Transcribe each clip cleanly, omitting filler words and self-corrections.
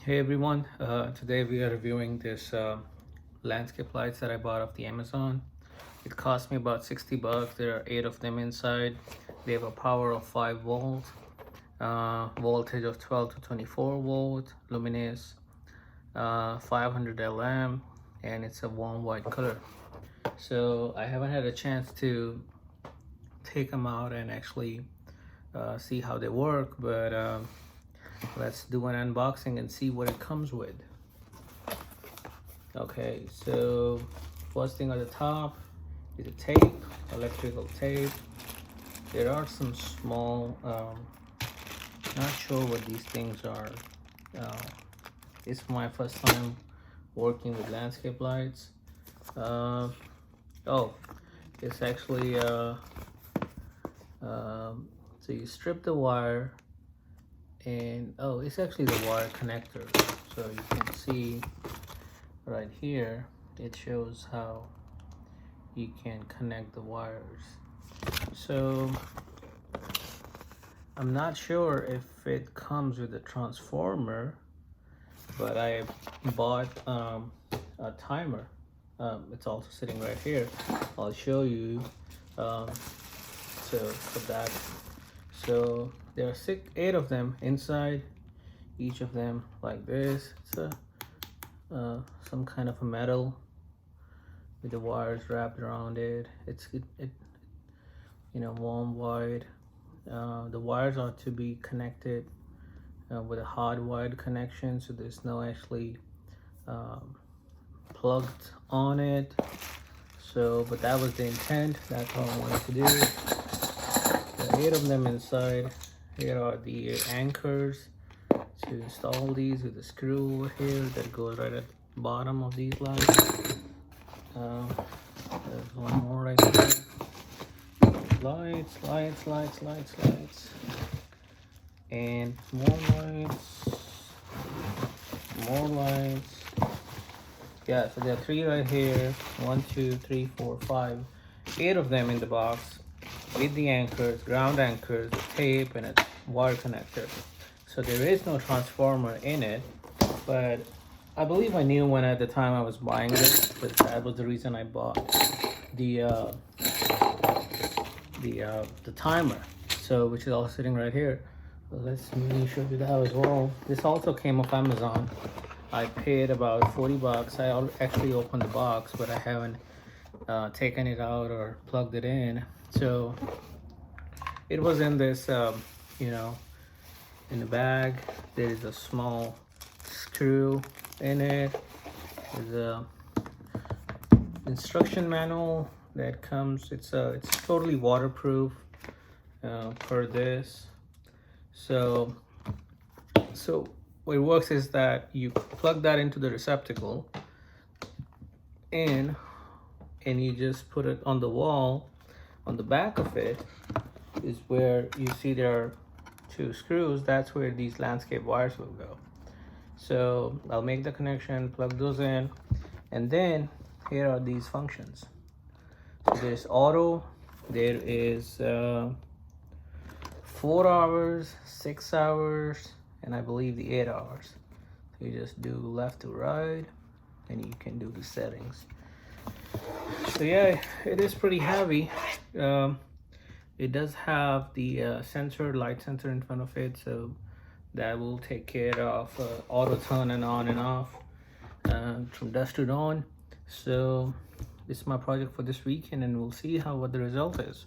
Hey everyone, today we are reviewing this landscape lights that I bought off the Amazon. It cost me about 60 bucks. There are 8 of them inside. They have a power of 5 volts, voltage of 12 to 24 volt, luminous, 500 LM, and it's a warm white color. So I haven't had a chance to take them out and actually see how they work, but let's do an unboxing and see what it comes with. Okay, so first thing at the top is a tape, electrical tape. There are some small, not sure what these things are. It's my first time working with landscape lights. Oh, it's actually, so you strip the wire, and oh, it's actually the wire connector. So you can see right here, it shows how you can connect the wires. So I'm not sure if it comes with a transformer, but I bought a timer. It's also sitting right here. I'll show you. So for that, so there are 8 of them inside, each of them like this. It's a some kind of a metal with the wires wrapped around it. It's warm white. The wires are to be connected with a hardwired connection, so there's no actually plugged on it. So, but that was the intent. That's all I wanted to do. There are 8 of them inside. Here are the anchors to install these with a screw over here that goes right at the bottom of these lights. There's one more right there. Lights, and more lights. Yeah, so there are 3 right here. 1, 2, 3, 4, 5, 8 of them in the box with the anchors, ground anchors, tape, and a wire connector. So there is no transformer in it, but I believe I knew when at the time I was buying this, but that was the reason I bought the timer. So which is all sitting right here. So let's show you that as well. This also came off Amazon. I paid about 40 bucks. I actually opened the box, but I haven't taken it out or plugged it in. So it was in this, in the bag. There is a small screw in it. There's a instruction manual that comes. It's totally waterproof per this. So what it works is that you plug that into the receptacle and you just put it on the wall. On the back of it is where you see there are 2 screws. That's where these landscape wires will go. So I'll make the connection, plug those in, and then here are these functions. So there's auto, there is 4 hours, 6 hours, and I believe the 8 hours. So you just do left to right, and you can do the settings. So yeah, it is pretty heavy. It does have the light sensor in front of it, so that will take care of auto turn and on and off from dusk to dawn. So this is my project for this weekend, and we'll see what the result is.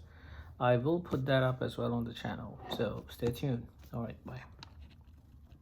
I will put that up as well on the channel, so stay tuned. All right, bye.